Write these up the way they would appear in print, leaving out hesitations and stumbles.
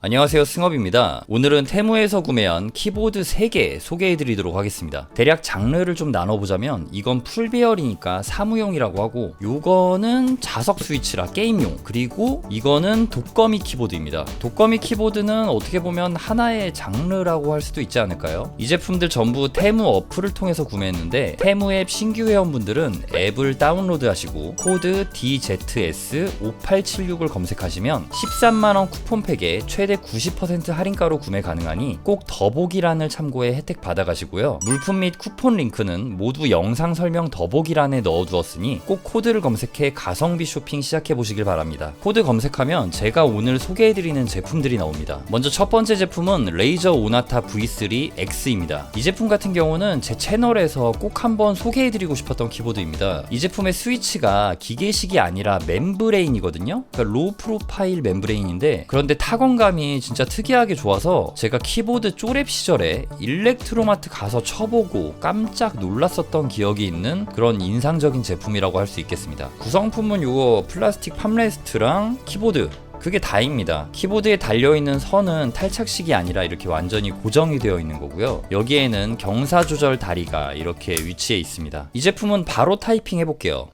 안녕하세요, 승업입니다. 오늘은 테무에서 구매한 키보드 3개 소개해드리도록 하겠습니다. 대략 장르를 좀 나눠보자면 이건 풀배열이니까 사무용이라고 하고, 요거는 자석 스위치라 게임용, 그리고 이거는 독거미 키보드입니다. 독거미 키보드는 어떻게 보면 하나의 장르라고 할 수도 있지 않을까요? 이 제품들 전부 테무 어플을 통해서 구매했는데, 테무 앱 신규 회원분들은 앱을 다운로드 하시고 코드 DZS5876을 검색하시면 13만원 쿠폰팩에 최대 90% 할인가로 구매 가능하니 꼭 더보기란을 참고해 혜택 받아가시고요. 물품 및 쿠폰 링크는 모두 영상 설명 더보기란에 넣어두었으니 꼭 코드를 검색해 가성비 쇼핑 시작해보시길 바랍니다. 코드 검색하면 제가 오늘 소개해드리는 제품들이 나옵니다. 먼저 첫 번째 제품은 레이저 오나타 V3X입니다. 이 제품 같은 경우는 제 채널에서 꼭 한번 소개해드리고 싶었던 키보드입니다. 이 제품의 스위치가 기계식이 아니라 멤브레인이거든요. 그러니까 로우 프로파일 멤브레인인데, 그런데 타건감이 진짜 특이하게 좋아서 제가 키보드 쪼랩 시절에 일렉트로마트 가서 쳐보고 깜짝 놀랐었던 기억이 있는 그런 인상적인 제품이라고 할 수 있겠습니다. 구성품은 요거 플라스틱 팜레스트랑 키보드, 그게 다입니다. 키보드에 달려있는 선은 탈착식이 아니라 이렇게 완전히 고정이 되어 있는 거고요. 여기에는 경사 조절 다리가 이렇게 위치해 있습니다. 이 제품은 바로 타이핑 해볼게요.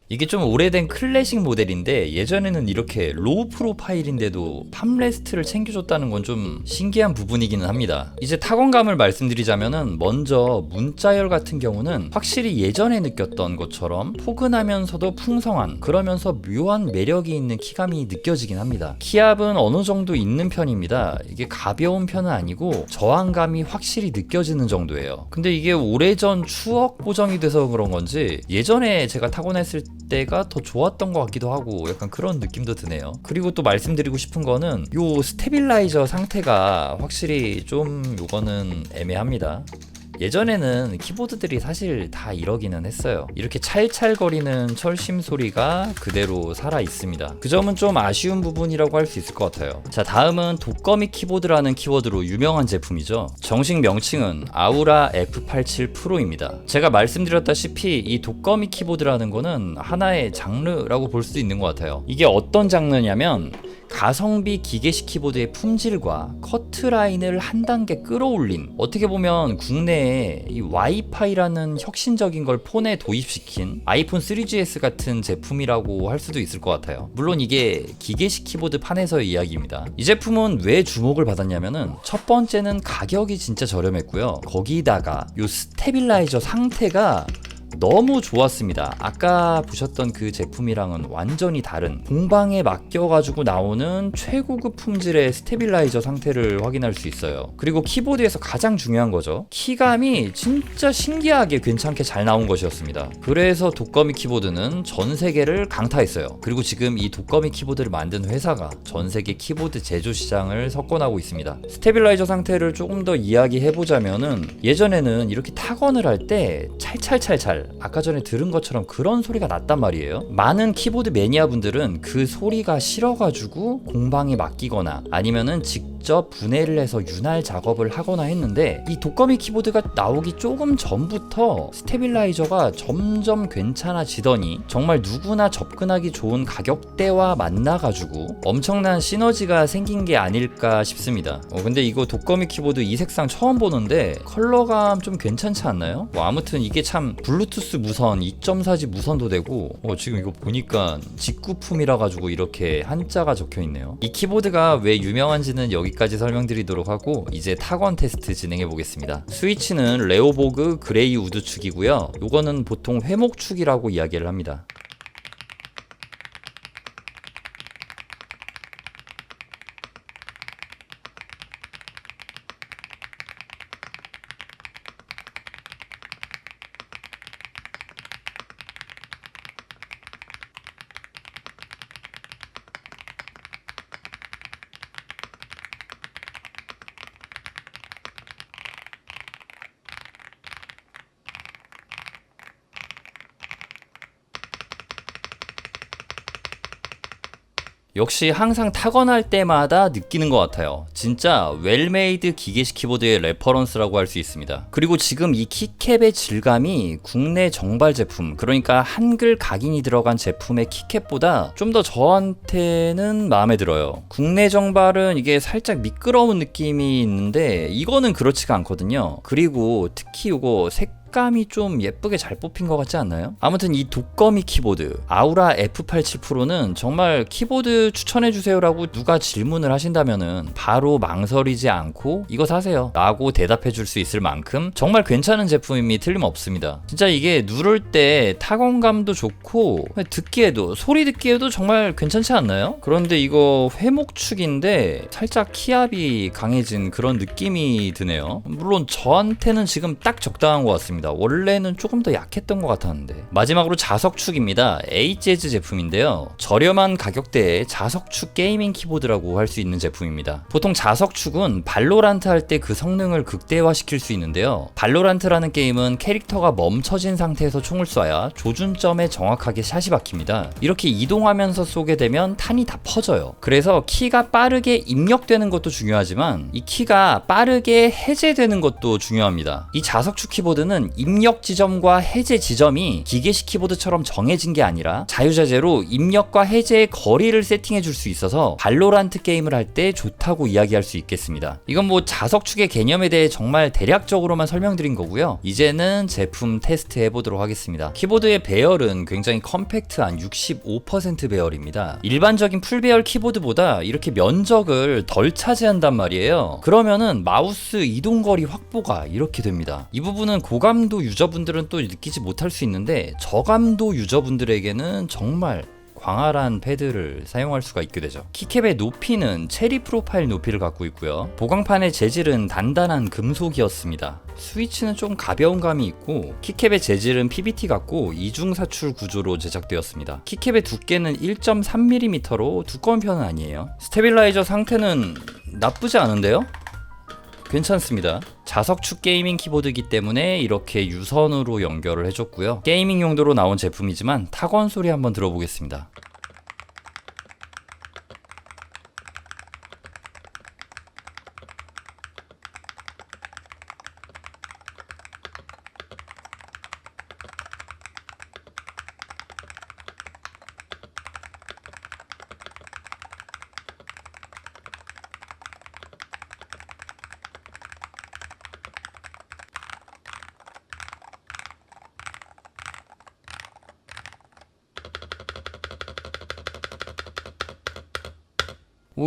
이게 좀 오래된 클래식 모델인데, 예전에는 이렇게 로우 프로파일인데도 팜레스트를 챙겨줬다는 건 좀 신기한 부분이기는 합니다. 이제 타건감을 말씀드리자면은, 먼저 문자열 같은 경우는 확실히 예전에 느꼈던 것처럼 포근하면서도 풍성한, 그러면서 묘한 매력이 있는 키감이 느껴지긴 합니다. 키압은 어느 정도 있는 편입니다. 이게 가벼운 편은 아니고 저항감이 확실히 느껴지는 정도예요. 근데 이게 오래전 추억 보정이 돼서 그런 건지 예전에 제가 타곤 했을 때가 더 좋았던 것 같기도 하고, 약간 그런 느낌도 드네요. 그리고 또 말씀드리고 싶은 거는 요 스테빌라이저 상태가 확실히 좀 요거는 애매합니다. 예전에는 키보드들이 사실 다 이러기는 했어요. 이렇게 찰찰거리는 철심 소리가 그대로 살아 있습니다. 그 점은 좀 아쉬운 부분이라고 할 수 있을 것 같아요. 자, 다음은 독거미 키보드라는 키워드로 유명한 제품이죠. 정식 명칭은 아우라 F87 프로입니다. 제가 말씀드렸다시피 이 독거미 키보드라는 거는 하나의 장르라고 볼 수도 있는 것 같아요. 이게 어떤 장르냐면, 가성비 기계식 키보드의 품질과 커트라인을 한 단계 끌어올린, 어떻게 보면 국내에 이 와이파이라는 혁신적인 걸 폰에 도입시킨 아이폰 3GS 같은 제품이라고 할 수도 있을 것 같아요. 물론 이게 기계식 키보드 판에서의 이야기입니다. 이 제품은 왜 주목을 받았냐면은, 첫 번째는 가격이 진짜 저렴했고요. 거기다가 요 스테빌라이저 상태가 너무 좋았습니다. 아까 보셨던 그 제품이랑은 완전히 다른, 공방에 맡겨가지고 나오는 최고급 품질의 스테빌라이저 상태를 확인할 수 있어요. 그리고 키보드에서 가장 중요한 거죠. 키감이 진짜 신기하게 괜찮게 잘 나온 것이었습니다. 그래서 독거미 키보드는 전 세계를 강타했어요. 그리고 지금 이 독거미 키보드를 만든 회사가 전 세계 키보드 제조 시장을 석권하고 있습니다. 스테빌라이저 상태를 조금 더 이야기해보자면은, 예전에는 이렇게 타건을 할 때 찰찰찰찰, 아까 전에 들은 것처럼 그런 소리가 났단 말이에요. 많은 키보드 매니아분들은 그 소리가 싫어가지고 공방에 맡기거나 아니면은 직접 분해를 해서 윤활 작업을 하거나 했는데, 이 독거미 키보드가 나오기 조금 전부터 스테빌라이저가 점점 괜찮아지더니 정말 누구나 접근하기 좋은 가격대와 만나가지고 엄청난 시너지가 생긴 게 아닐까 싶습니다. 근데 이거 독거미 키보드 이 색상 처음 보는데 컬러감 좀 괜찮지 않나요? 아무튼 이게 참 블루투스 무선 2.4G 무선도 되고, 지금 이거 보니까 직구품이라 가지고 이렇게 한자가 적혀 있네요. 이 키보드가 왜 유명한지는 여기까지 설명드리도록 하고, 이제 타건 테스트 진행해 보겠습니다. 스위치는 레오보그 그레이 우드축이고요. 요거는 보통 회목축이라고 이야기를 합니다. 역시 항상 타건할 때마다 느끼는 것 같아요. 진짜 웰메이드 기계식 키보드의 레퍼런스라고 할 수 있습니다. 그리고 지금 이 키캡의 질감이 국내 정발 제품, 그러니까 한글 각인이 들어간 제품의 키캡보다 좀 더 저한테는 마음에 들어요. 국내 정발은 이게 살짝 미끄러운 느낌이 있는데 이거는 그렇지가 않거든요. 그리고 특히 이거 색감이 좀 예쁘게 잘 뽑힌 것 같지 않나요? 아무튼 이 독거미 키보드 아우라 F87 프로는 정말 키보드 추천해주세요 라고 누가 질문을 하신다면은 바로 망설이지 않고 이거 사세요 라고 대답해줄 수 있을 만큼 정말 괜찮은 제품임이 틀림없습니다. 진짜 이게 누를 때 타건감도 좋고 듣기에도 소리 듣기에도 정말 괜찮지 않나요? 그런데 이거 회목축인데 살짝 키압이 강해진 그런 느낌이 드네요. 물론 저한테는 지금 딱 적당한 것 같습니다. 원래는 조금 더 약했던 것 같았는데. 마지막으로 자석축입니다. 에이재즈 제품인데요. 저렴한 가격대에 자석축 게이밍 키보드라고 할 수 있는 제품입니다. 보통 자석축은 발로란트 할 때 그 성능을 극대화시킬 수 있는데요. 발로란트라는 게임은 캐릭터가 멈춰진 상태에서 총을 쏴야 조준점에 정확하게 샷이 박힙니다. 이렇게 이동하면서 쏘게 되면 탄이 다 퍼져요. 그래서 키가 빠르게 입력되는 것도 중요하지만 이 키가 빠르게 해제되는 것도 중요합니다. 이 자석축 키보드는 입력 지점과 해제 지점이 기계식 키보드처럼 정해진 게 아니라 자유자재로 입력과 해제의 거리를 세팅해 줄 수 있어서 발로란트 게임을 할 때 좋다고 이야기할 수 있겠습니다. 이건 뭐 자석축의 개념에 대해 정말 대략적으로만 설명드린 거고요. 이제는 제품 테스트 해보도록 하겠습니다. 키보드의 배열은 굉장히 컴팩트한 65% 배열입니다. 일반적인 풀배열 키보드보다 이렇게 면적을 덜 차지한단 말이에요. 그러면은 마우스 이동거리 확보가 이렇게 됩니다. 이 부분은 고감도 유저분들은 또 느끼지 못할 수 있는데 저감도 유저분들에게는 정말 광활한 패드를 사용할 수가 있게 되죠. 키캡의 높이는 체리 프로파일 높이를 갖고 있고요. 보강판의 재질은 단단한 금속이었습니다. 스위치는 좀 가벼운 감이 있고 키캡의 재질은 PBT 같고 이중사출 구조로 제작되었습니다. 키캡의 두께는 1.3mm로 두꺼운 편은 아니에요. 스테빌라이저 상태는 나쁘지 않은데요? 괜찮습니다. 자석축 게이밍 키보드이기 때문에 이렇게 유선으로 연결을 해줬고요. 게이밍 용도로 나온 제품이지만 타건 소리 한번 들어보겠습니다.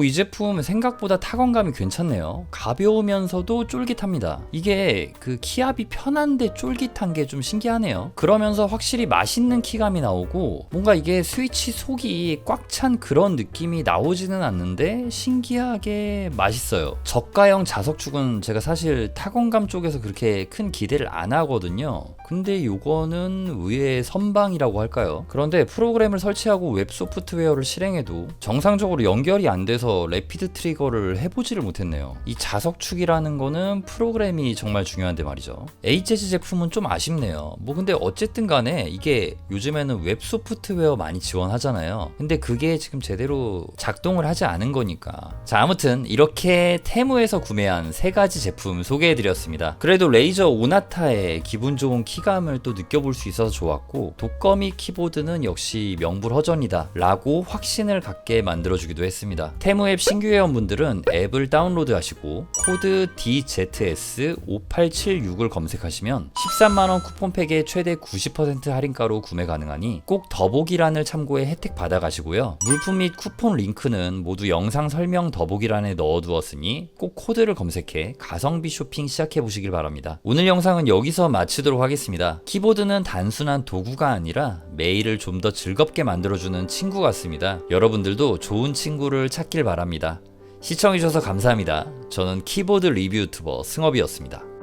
이 제품 생각보다 타건감이 괜찮네요. 가벼우면서도 쫄깃합니다. 이게 그 키압이 편한데 쫄깃한 게 좀 신기하네요. 그러면서 확실히 맛있는 키감이 나오고 뭔가 이게 스위치 속이 꽉 찬 그런 느낌이 나오지는 않는데 신기하게 맛있어요. 저가형 자석축은 제가 사실 타건감 쪽에서 그렇게 큰 기대를 안 하거든요. 근데 요거는 의외의 선방이라고 할까요? 그런데 프로그램을 설치하고 웹 소프트웨어를 실행해도 정상적으로 연결이 안 돼서 래피드 트리거를 해보지를 못했네요. 이 자석축이라는 거는 프로그램이 정말 중요한데 말이죠. 에이재즈 제품은 좀 아쉽네요. 뭐 근데 어쨌든 간에 이게 요즘에는 웹 소프트웨어 많이 지원하잖아요. 근데 그게 지금 제대로 작동을 하지 않은 거니까. 자, 아무튼 이렇게 테무에서 구매한 3가지 제품 소개해드렸습니다. 그래도 레이저 오나타의 기분 좋은 키감을 또 느껴볼 수 있어서 좋았고, 독거미 키보드는 역시 명불허전이다 라고 확신을 갖게 만들어주기도 했습니다. 테무 앱 신규 회원분들은 앱을 다운로드 하시고 코드 DZS5876을 검색하시면 13만원 쿠폰팩에 최대 90% 할인가로 구매 가능하니 꼭 더보기란을 참고해 혜택 받아가시고요. 물품 및 쿠폰 링크는 모두 영상 설명 더보기란에 넣어두었으니 꼭 코드를 검색해 가성비 쇼핑 시작해보시길 바랍니다. 오늘 영상은 여기서 마치도록 하겠습니다. 키보드는 단순한 도구가 아니라 매일을 좀 더 즐겁게 만들어주는 친구 같습니다. 여러분들도 좋은 친구를 찾길 바랍니다. 시청해주셔서 감사합니다. 저는 키보드 리뷰 유튜버 승업이었습니다.